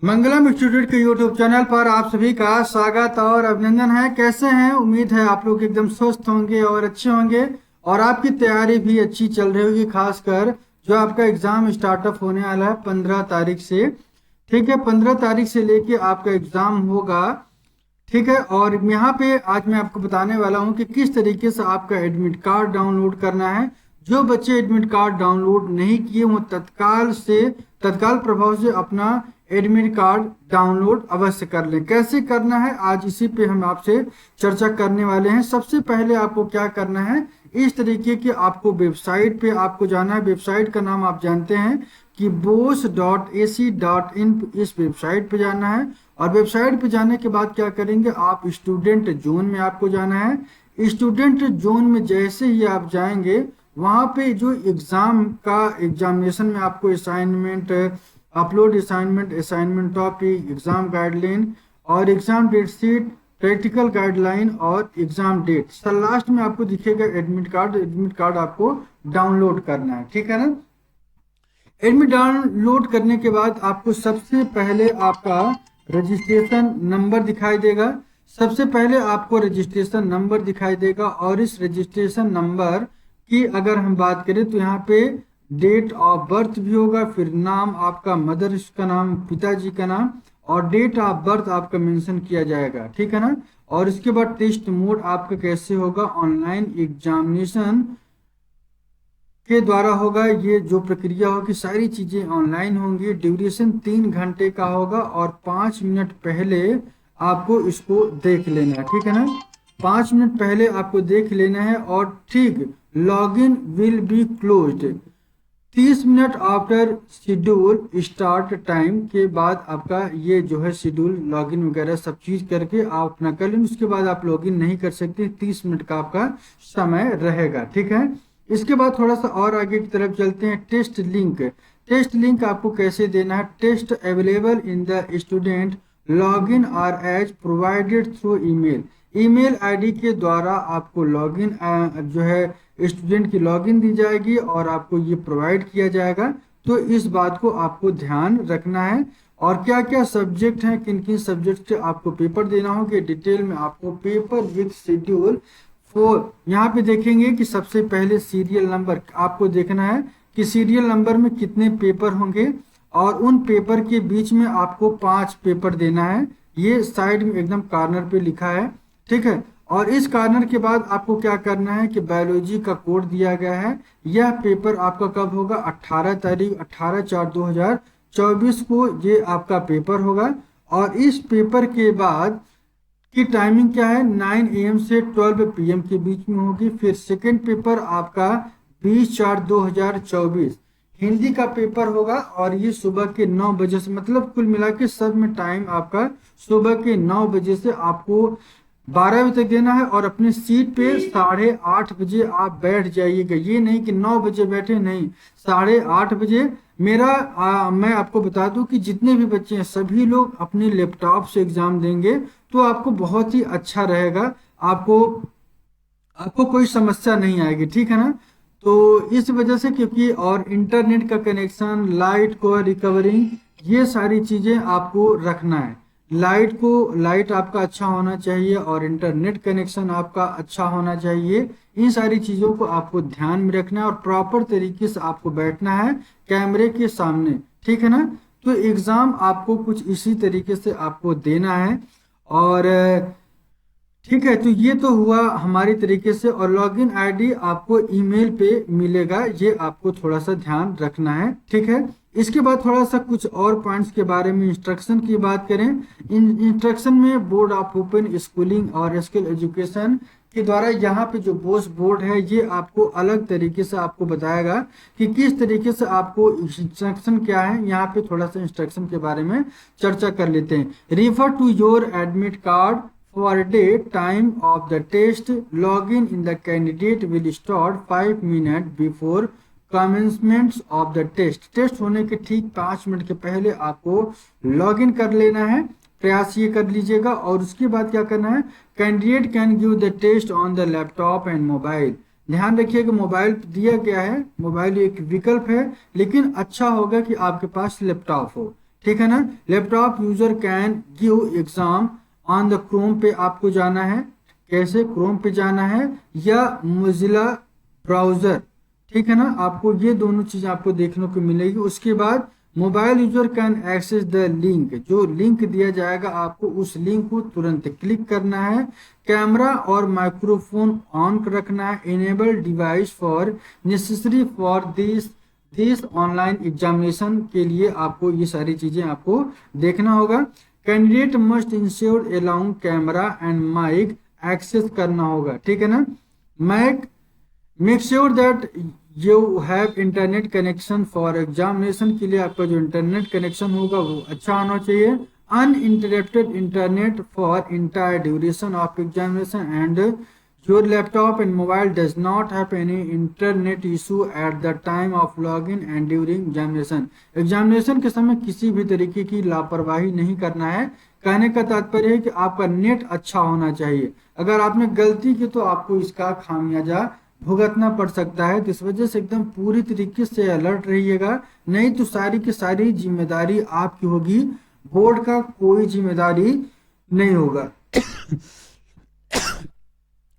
मंगलम institute के YouTube channel पर आप सभी का स्वागत और अभिनंदन है। कैसे हैं? उम्मीद है आप लोग एकदम स्वस्थ होंगे और अच्छे होंगे और आपकी तैयारी भी अच्छी चल रही होगी, खासकर जो आपका एग्जाम स्टार्टअप होने वाला है 15 तारीख से। ठीक है, 15 तारीख से लेके आपका एग्जाम होगा। ठीक है, और यहाँ पे आज मैं आपको बताने वाला हूँ कि किस तरीके से आपका एडमिट कार्ड डाउनलोड करना है। जो बच्चे एडमिट कार्ड डाउनलोड नहीं किए वो तत्काल प्रभाव से अपना एडमिट कार्ड डाउनलोड अवश्य कर लें। कैसे करना है आज इसी पे हम आपसे चर्चा करने वाले हैं। सबसे पहले आपको क्या करना है, इस तरीके की आपको वेबसाइट पे आपको जाना है। वेबसाइट का नाम आप जानते हैं कि bosh.ac.in, इस वेबसाइट पे जाना है। और वेबसाइट पे जाने के बाद क्या करेंगे, आप स्टूडेंट जोन में आपको जाना है। स्टूडेंट जोन में जैसे ही आप जाएंगे वहाँ पे जो एग्जाम का एग्जामिनेशन में आपको assignment, upload assignment, assignment topic, exam guideline और exam date sheet, practical guideline और एग्जाम डेट, सर लास्ट में आपको दिखेगा एडमिट कार्ड। एडमिट कार्ड आपको डाउनलोड करना है, ठीक है ना। एडमिट डाउनलोड करने के बाद आपको सबसे पहले आपका रजिस्ट्रेशन नंबर दिखाई देगा। सबसे पहले आपको रजिस्ट्रेशन नंबर दिखाई देगा और इस रजिस्ट्रेशन नंबर की अगर हम बात करें तो यहाँ पे डेट ऑफ बर्थ भी होगा, फिर नाम आपका, मदर का नाम, पिताजी का नाम और डेट ऑफ बर्थ आपका मेंशन किया जाएगा, ठीक है ना। और इसके बाद टेस्ट मोड आपका कैसे होगा, ऑनलाइन एग्जामिनेशन के द्वारा होगा। ये जो प्रक्रिया होगी सारी चीजें ऑनलाइन होंगी। ड्यूरेशन 3 घंटे का होगा और 5 मिनट पहले आपको इसको देख लेना है, ठीक है ना। 5 मिनट पहले आपको देख लेना है और ठीक login will be closed 30 minute after schedule start time के बाद आपका ये जो है शेड्यूल लॉगिन वगैरह सब चीज करके आप अपना कर लें। उसके बाद आप लॉगिन नहीं कर सकते, 30 मिनट का आपका समय रहेगा, ठीक है। इसके बाद थोड़ा सा और आगे की तरफ चलते हैं। टेस्ट लिंक, टेस्ट लिंक आपको कैसे देना है। Test available in the student login are as provided through email, email ID के द्वारा आपको लॉगिन जो है स्टूडेंट की लॉगिन दी जाएगी और आपको ये प्रोवाइड किया जाएगा। तो इस बात को आपको ध्यान रखना है। और क्या क्या सब्जेक्ट हैं, किन किन सब्जेक्ट से आपको पेपर देना होगा, डिटेल में आपको पेपर विद शेड्यूल यहाँ पे देखेंगे कि सबसे पहले सीरियल नंबर आपको देखना है कि सीरियल नंबर में कितने पेपर होंगे और उन पेपर के बीच में आपको 5 पेपर देना है। ये साइड में एकदम कॉर्नर पे लिखा है, ठीक है। और इस कॉर्नर के बाद आपको क्या करना है कि बायोलॉजी का कोड दिया गया है। यह पेपर आपका कब होगा, 18 तारीख 18/4/2024 को ये आपका पेपर होगा। और इस पेपर के बाद की टाइमिंग क्या है, 9 AM से 12 PM के बीच में होगी। फिर सेकेंड पेपर आपका 20/4/2024 हिंदी का पेपर होगा और ये सुबह के 9 बजे से, मतलब कुल मिला के सब में टाइम आपका सुबह के 9 बजे से आपको 12 बजे तक देना है। और अपनी सीट पे 8:30 बजे आप बैठ जाइएगा। ये नहीं कि 9 बजे बैठे, नहीं, 8:30 बजे। मैं आपको बता दूं कि जितने भी बच्चे हैं सभी लोग अपने लैपटॉप से एग्जाम देंगे तो आपको बहुत ही अच्छा रहेगा, आपको आपको कोई समस्या नहीं आएगी, ठीक है ना। तो इस वजह से, क्योंकि और इंटरनेट का कनेक्शन, लाइट को रिकवरिंग, ये सारी चीजें आपको रखना है। लाइट आपका अच्छा होना चाहिए और इंटरनेट कनेक्शन आपका अच्छा होना चाहिए। इन सारी चीजों को आपको ध्यान में रखना है और प्रॉपर तरीके से आपको बैठना है कैमरे के सामने, ठीक है ना। तो एग्जाम आपको कुछ इसी तरीके से आपको देना है। और ठीक है, तो ये तो हुआ हमारी तरीके से। और लॉगिन आईडी आपको ईमेल पे मिलेगा, ये आपको थोड़ा सा ध्यान रखना है, ठीक है। इसके बाद थोड़ा सा कुछ और पॉइंट्स के बारे में इंस्ट्रक्शन की बात करें। इंस्ट्रक्शन में बोर्ड ऑफ ओपन स्कूलिंग और स्किल एजुकेशन के द्वारा यहाँ पे जो बोस बोर्ड है ये आपको अलग तरीके से आपको बताएगा कि किस तरीके से आपको इंस्ट्रक्शन क्या है। यहाँ पे थोड़ा सा इंस्ट्रक्शन के बारे में चर्चा कर लेते हैं। Refer to your admit card for date time of the test, login in the candidate will start 5 minutes before commencement of the test। Test होने के ठीक 5 मिनट के पहले आपको लॉगिन कर लेना है, प्रयास ये कर लीजिएगा। और उसके बाद क्या करना है, candidate can give the test on the laptop and mobile. ध्यान रखिएगा मोबाइल दिया गया है, मोबाइल एक विकल्प है, लेकिन अच्छा होगा कि आपके पास लैपटॉप हो। ठीक है ना। Laptop user can give exam on the Chrome पे आपको जाना है, कैसे क्रोम पे जाना है या मोजिला ब्राउजर, ठीक है ना। आपको ये दोनों चीज आपको देखने को मिलेगी। उसके बाद mobile user can access the link, जो लिंक दिया जाएगा आपको उस लिंक को तुरंत क्लिक करना है। कैमरा और माइक्रोफोन ऑन रखना है। Enable device for necessary for this online examination के लिए आपको ये सारी चीजें आपको देखना होगा। Candidate must ensure allowing camera and mic access करना होगा, ठीक है ना। Make make sure that you have internet connection for examination के लिए आपका जो इंटरनेट कनेक्शन होगा वो अच्छा होना चाहिए। Uninterrupted internet for entire duration of examination and your laptop and mobile does not have any internet issue at the time of log n and during examination. Examination के समय किसी भी तरीके की लापरवाही नहीं करना है। कहने का तात्पर्य है कि आपका नेट अच्छा होना चाहिए। अगर आपने गलती की तो आपको इसका खामियाजा भुगतना पड़ सकता है। तो इस वजह से एकदम पूरी तरीके से अलर्ट रहिएगा, नहीं तो सारी की सारी जिम्मेदारी आपकी होगी, बोर्ड का कोई जिम्मेदारी नहीं होगा।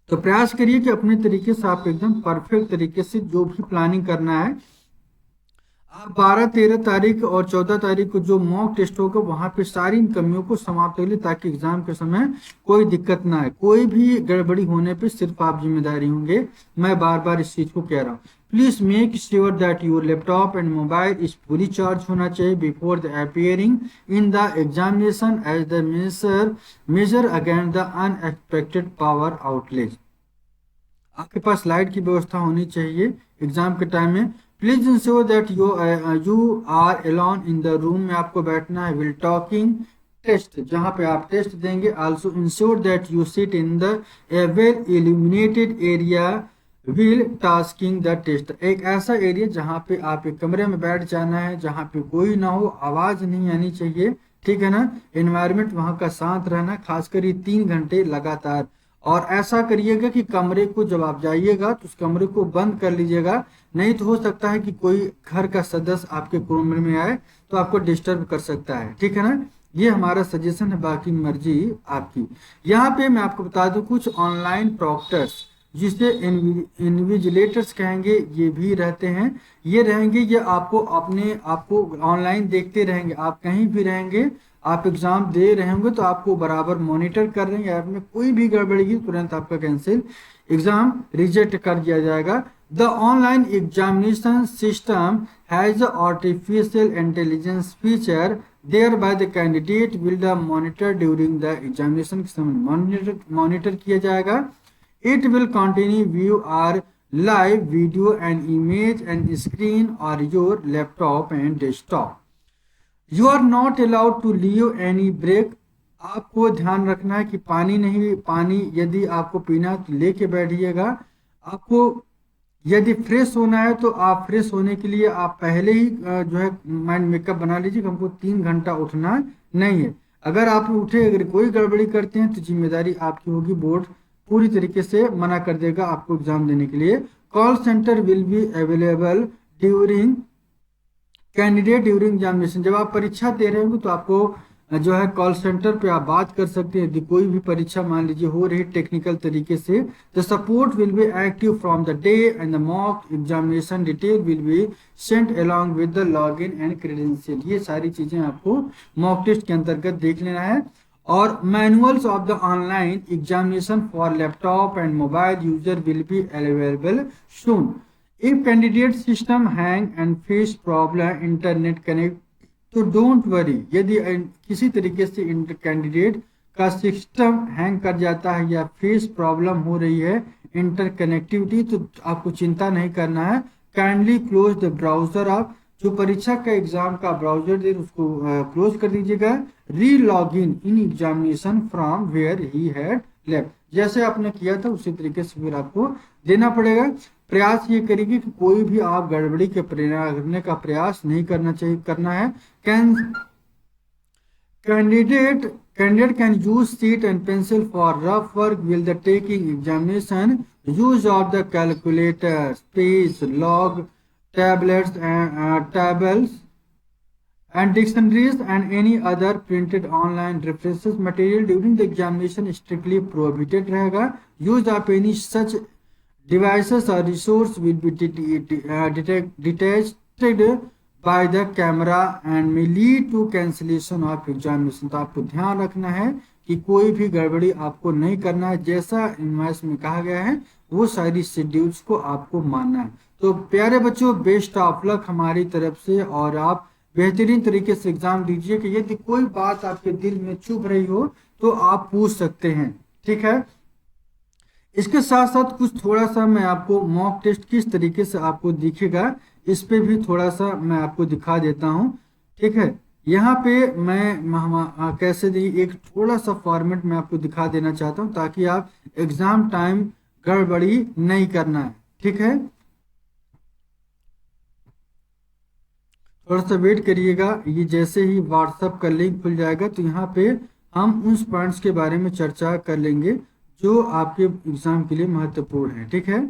तो प्रयास करिए कि अपने तरीके से आप एकदम परफेक्ट तरीके से जो भी प्लानिंग करना है आप 12, 13 तारीख और 14 तारीख को जो मॉक टेस्ट होगा वहां पे सारी इन कमियों को समाप्त कर ले, ताकि एग्जाम के समय कोई दिक्कत ना आए। कोई भी गड़बड़ी होने पे सिर्फ आप जिम्मेदारी होंगे। मैं बार बार इस चीज को कह रहा हूँ। Please make sure that your laptop and mobile is fully charge होना चाहिए before the appearing in the examination as the measure against the unexpected power outage. आपके पास लाइट की व्यवस्था होनी चाहिए एग्जाम के टाइम में। Please ensure that you are alone in the room में आपको बैठना है। विल टॉकिंग टेस्ट, जहां पे आप टेस्ट देंगे। Also ensure that you sit in the well illuminated area while taking the test. एक ऐसा एरिया जहां पे आप एक कमरे में बैठ जाना है, जहां पे कोई ना हो, आवाज नहीं आनी चाहिए, ठीक है ना। एनवायरमेंट वहां का शांत रहना, खासकर ये 3 घंटे लगातार। और ऐसा करिएगा कि कमरे को जब आप जाइएगा तो उस कमरे को बंद कर लीजिएगा, नहीं तो हो सकता है कि कोई घर का सदस्य आपके कमरे में आए तो आपको डिस्टर्ब कर सकता है, ठीक है ना। ये हमारा सजेशन है, बाकी मर्जी आपकी। यहाँ पे मैं आपको बता दूं कुछ ऑनलाइन प्रॉक्टर्स जिसे इन्विजिलेटर्स कहेंगे, ये भी रहते हैं। ये रहेंगे, ये आपको ऑनलाइन देखते रहेंगे। आप कहीं भी रहेंगे, आप एग्जाम दे रहे होंगे तो आपको बराबर मॉनिटर कर रहे हैं। ऐप में कोई भी गड़बड़ी की तुरंत आपका कैंसिल, एग्जाम रिजेक्ट कर दिया जाएगा। The online examination system has artificial intelligence feature there by the candidate will the monitor during the examination के समय मॉनिटर किया जाएगा। It will continue view our live video and image and screen और your laptop and desktop. You are not allowed to leave any break. आपको ध्यान रखना है कि पानी यदि आपको पीना है तो लेके बैठिएगा। आपको यदि फ्रेश होना है तो आप फ्रेश होने के लिए आप पहले ही जो है माइंड मेकअप बना लीजिए। हमको 3 घंटा उठना नहीं है। अगर आप उठे, अगर कोई गड़बड़ी करते हैं तो जिम्मेदारी आपकी होगी, बोर्ड पूरी तरीके से मना कर देगा आपको एग्जाम देने के लिए। Call centre will be available during candidate during examination. जब आप परीक्षा दे रहे होंगे तो आपको जो है कॉल सेंटर पे आप बात कर सकते हैं। यदि कोई भी परीक्षा मान लीजिए हो रही टेक्निकल तरीके से, the support will be active from the day and the mock examination detail will be sent along with the login and credential. ये सारी चीजें आपको मॉक टेस्ट के अंतर्गत देख लेना है। और manuals of the online examination for laptop and mobile user will be available soon. If candidate system hang and face problem internet connect, तो डोंट वरी। यदि किसी तरीके से कैंडिडेट का सिस्टम हैंग कर जाता है या फेस प्रॉब्लम हो रही है इंटर कनेक्टिविटी, तो आपको चिंता नहीं करना है। Kindly close the browser. आप जो परीक्षा का एग्जाम का ब्राउजर दे उसको क्लोज कर दीजिएगा। Re log in examination from where he had left. जैसे आपने किया था उसी तरीके से फिर आपको देना पड़ेगा। प्रयास ये करेगी कि कोई भी आप गड़बड़ी के करने का प्रयास नहीं करना है। Candidate can use sheet and pencil for rough work will the taking examination. Use of the calculator, page, log, tablets and dictionaries and any other printed online references material during the examination strictly prohibited रहेगा. Use of any such devices or resource will be detached by the camera and may lead to cancellation of examination. तो आपको ध्यान रखना है कि कोई भी गड़बड़ी आपको नहीं करना है, जैसा इनवाइस में कहा गया है वो सारी शेड्यूल्स को आपको मानना है. तो प्यारे बच्चों, बेस्ट ऑफ लक हमारी तरफ से, और आप बेहतरीन तरीके से एग्जाम दीजिए. कि यदि कोई बात आपके दिल में चुभ रही हो तो आप पूछ सकते हैं. ठीक है. इसके साथ साथ कुछ थोड़ा सा मैं आपको मॉक टेस्ट किस तरीके से आपको दिखेगा इस पे भी थोड़ा सा मैं आपको दिखा देता हूं. ठीक है. यहाँ पे मैं कैसे दी एक थोड़ा सा फॉर्मेट मैं आपको दिखा देना चाहता हूं ताकि आप एग्जाम टाइम गड़बड़ी नहीं करना है. ठीक है. थोड़ा सा वेट करिएगा. ये जैसे ही व्हाट्सएप का लिंक खुल जाएगा तो यहाँ पे हम उन पॉइंट्स के बारे में चर्चा कर लेंगे जो आपके एग्जाम के लिए महत्वपूर्ण है. ठीक है.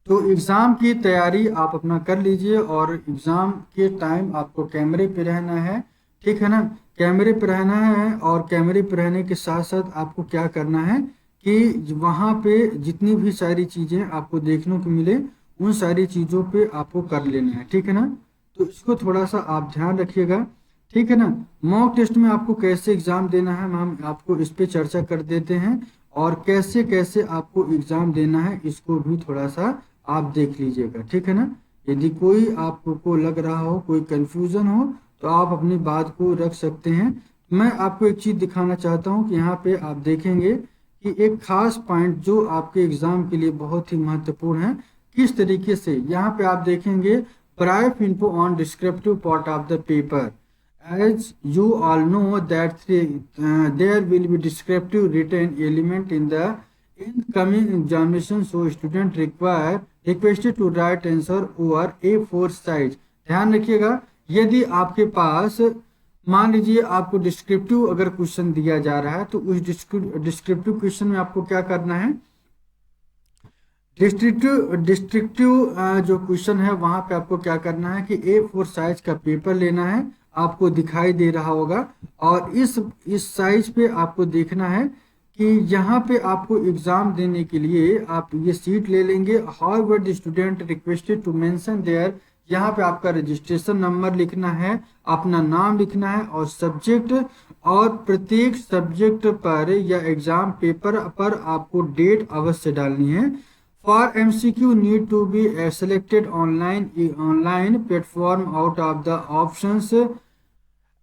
तो एग्जाम की तैयारी आप अपना कर लीजिए और एग्जाम के टाइम आपको कैमरे पे रहना है. ठीक है ना. कैमरे पे रहना है और कैमरे पे रहने के साथ साथ आपको क्या करना है कि वहाँ पे जितनी भी सारी चीज़ें आपको देखने को मिले उन सारी चीज़ों पे आपको कर लेना है. ठीक है ना. तो इसको थोड़ा सा आप ध्यान रखिएगा. ठीक है ना. मॉक टेस्ट में आपको कैसे एग्जाम देना है हम आपको इस पे चर्चा कर देते हैं, और कैसे कैसे आपको एग्जाम देना है इसको भी थोड़ा सा आप देख लीजिएगा. ठीक है ना. यदि कोई आपको लग रहा हो, कोई कंफ्यूजन हो तो आप अपनी बात को रख सकते हैं. मैं आपको एक चीज़ दिखाना चाहता हूँ कि यहाँ पे आप देखेंगे कि एक खास पॉइंट जो आपके एग्जाम के लिए बहुत ही महत्वपूर्ण है. किस तरीके से यहाँ पे आप देखेंगे brief info on descriptive part of the paper. As you all know that there will be descriptive written element in the incoming examination, so student requested to write answer over A4 size. ध्यान रखिएगा. यदि आपके पास मान लीजिए आपको descriptive अगर question दिया जा रहा है तो उस डिस्क्रिप्टिव क्वेश्चन में आपको क्या करना है, डिस्ट्रिक्टिव जो क्वेश्चन है वहां पे आपको क्या करना है कि A4 साइज का पेपर लेना है. आपको दिखाई दे रहा होगा और इस साइज पे आपको देखना है कि यहाँ पे आपको एग्जाम देने के लिए आप ये सीट ले लेंगे. However the student requested to mention there, यहाँ पे आपका रजिस्ट्रेशन नंबर लिखना है, अपना नाम लिखना है और सब्जेक्ट, और प्रत्येक सब्जेक्ट पर या एग्जाम पेपर पर आपको डेट अवश्य डालनी है. For MCQ need to be selected online platform out of the options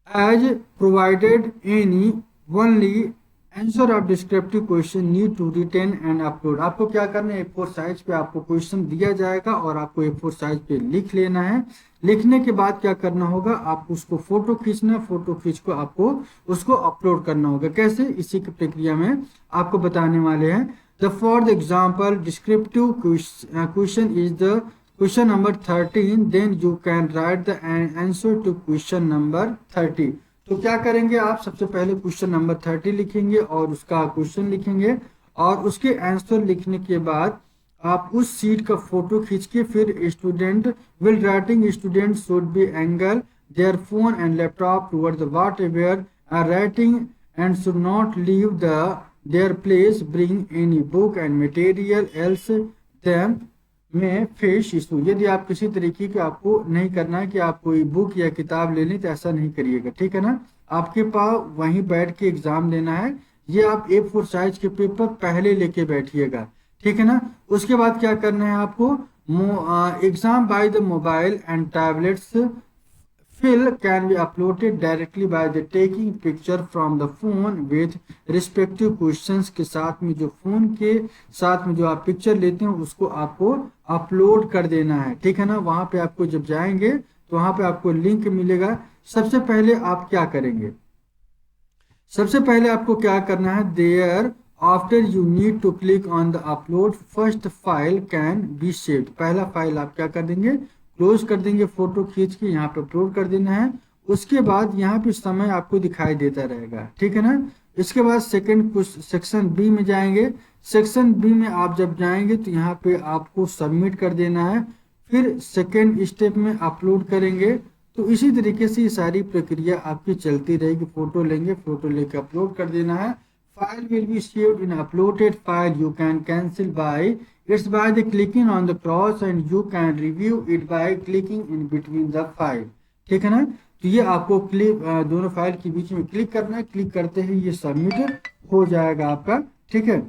as provided. Any only answer of descriptive question need to retain and upload. आपको क्या करना है, A4 साइज पे आपको क्वेश्चन दिया जाएगा और आपको A4 साइज पे लिख लेना है. लिखने के बाद क्या करना होगा, आप उसको फोटो खींचना, फोटो खींच को आपको उसको अपलोड करना होगा. कैसे, इसी की प्रक्रिया में आपको बताने वाले हैं. For the example, descriptive question is the question number 13, then you can write the answer to question number 30. तो क्या करेंगे आप, सबसे पहले क्वेश्चन नंबर 30 लिखेंगे और उसका क्वेश्चन लिखेंगे और उसके आंसर लिखने के बाद आप उस सीट का फोटो खींच के फिर student will writing student should be angle their phone and laptop toward the whatever are writing and should not leave their place, bring any book and material else them may face issue. यदि आप किसी तरीके के आपको नहीं करना है कि आप कोई बुक या किताब ले लें तो ऐसा नहीं करिएगा. ठीक है ना. आपके पास वहीं बैठ के एग्जाम देना है. ये आप A4 साइज के पेपर पहले लेके बैठिएगा. ठीक है ना. उसके बाद क्या करना है आपको, exam by the mobile and tablets fill can be uploaded directly by the taking picture from the phone with respective questions के साथ में जो फोन के साथ में जो आप पिक्चर लेते हैं उसको आपको अपलोड कर देना है. ठीक है ना. वहां पे आपको जब जाएंगे तो वहां पे आपको लिंक मिलेगा. सबसे पहले आप क्या करेंगे, सबसे पहले आपको क्या करना है, there after you need to click on the upload first file can be saved. पहला फाइल आप क्या कर देंगे, क्लोज कर देंगे, फोटो खींच के यहाँ पे अपलोड कर देना है. उसके बाद यहाँ पे समय आपको दिखाई देता रहेगा. ठीक है ना. इसके बाद सेकंड कुछ सेक्शन बी में जाएंगे। सेक्शन बी में आप जब जाएंगे तो यहाँ पे आपको सबमिट कर देना है, फिर सेकंड स्टेप में अपलोड करेंगे। तो इसी तरीके से ये सारी प्रक्रिया आपकी चलती रहेगी। फोटो लेंगे, फोटो लेके अपलोड कर देना है। File will be saved in uploaded file, you can cancel bye it's by the clicking on the cross and you can review it by clicking in between the file. ठीक है ना, तो ये आपको क्लिक दोनों फाइल के बीच में click करना है। क्लिक करते ही ये सबमिट हो जाएगा आपका। ठीक है,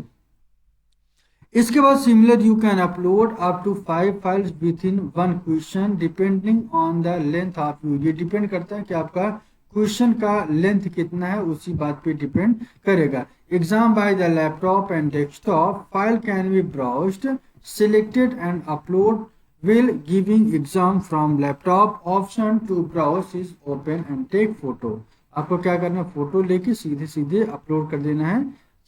इसके बाद similar you can upload up to 5 files within 1 question depending on the length of view. ये डिपेंड करता है कि आपका क्वेश्चन का लेंथ कितना है, उसी बात पे डिपेंड करेगा। Exam by the laptop and desktop, file can be browsed, selected and upload will giving exam from laptop, option to browse is open and take photo। आपको क्या करना है, फोटो लेके सीधे सीधे अपलोड कर देना है।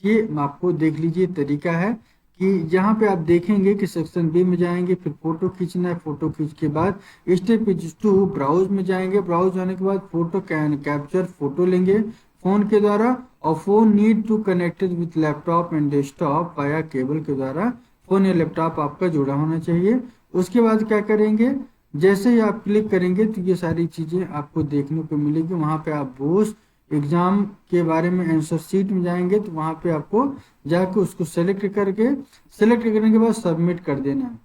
ये आपको देख लीजिए तरीका है कि यहाँ पे आप देखेंगे कि सेक्शन बी में जाएंगे, फिर फोटो खींचना है। फोटो खींच के बाद स्टेप 2 ब्राउज में जाएंगे। ब्राउज जाने के बाद फोटो कैन कैप्चर, फोटो लेंगे फोन के द्वारा, और phone need to connected with laptop and desktop via cable के द्वारा। फोन या लैपटॉप आपका जुड़ा होना चाहिए। उसके बाद क्या करेंगे, जैसे ही आप क्लिक करेंगे तो ये सारी चीज़ें आपको देखने को मिलेगी। वहाँ पे आप बोस एग्जाम के बारे में आंसर शीट में जाएंगे तो वहाँ पे आपको जाके उसको सेलेक्ट करने के बाद सबमिट कर देना है।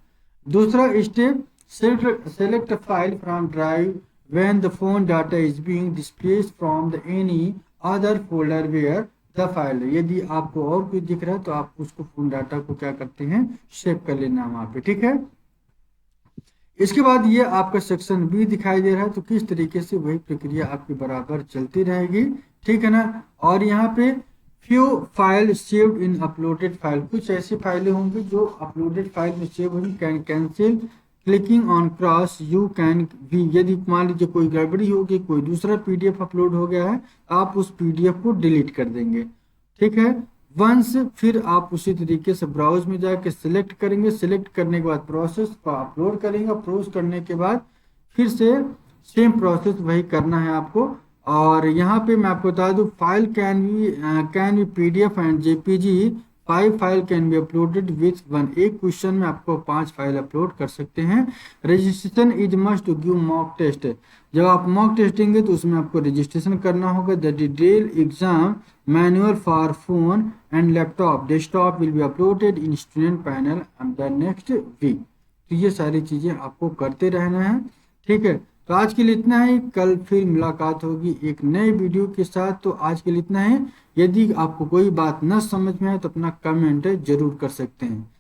दूसरा step, select file from drive when the phone data is being displaced from the any other folder where the file. यदि आपको और कुछ दिख रहा है तो आप उसको फोन डाटा को क्या करते हैं, सेव कर लेना है वहाँ पे। ठीक है, इसके बाद ये आपका सेक्शन बी दिखाई दे रहा है। तो किस तरीके से वही प्रक्रिया आपकी बराबर चलती रहेगी। ठीक है ना, और यहाँ पे few file saved in uploaded file, कुछ ऐसी फाइलें होंगी जो अपलोडेड फाइल में सेव होंगी। Can cancel clicking on cross you can भी, यदि मान लीजिए कोई गड़बड़ी होगी, कोई दूसरा पीडीएफ अपलोड हो गया है, आप उस पीडीएफ को डिलीट कर देंगे। ठीक है, वंस फिर आप उसी तरीके से ब्राउज में जाके सिलेक्ट करेंगे। सिलेक्ट करने के बाद प्रोसेस को अपलोड करेंगे। अप्रोच करने के बाद फिर से सेम प्रोसेस वही करना है आपको। और यहाँ पे मैं आपको बता दूँ, file can B PDF and JPG, 5 file can be uploaded with 1। एक क्वेश्चन में आपको 5 फाइल अपलोड कर सकते हैं। Registration is must to give mock test, जब आप मॉक टेस्ट देंगे तो उसमें आपको रजिस्ट्रेशन करना होगा। The detail exam manual for phone and laptop desktop will be uploaded in student panel the next week. तो ये सारी चीज़ें आपको करते रहना है। ठीक है, तो आज के लिए इतना ही। कल फिर मुलाकात होगी एक नए वीडियो के साथ। तो आज के लिए इतना है। यदि आपको कोई बात न समझ में आए तो अपना कमेंट जरूर कर सकते हैं।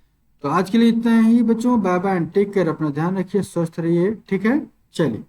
तो आज के लिए इतना ही बच्चों, bye bye and take care. अपना ध्यान रखिए, स्वस्थ रहिए। ठीक है, चलिए।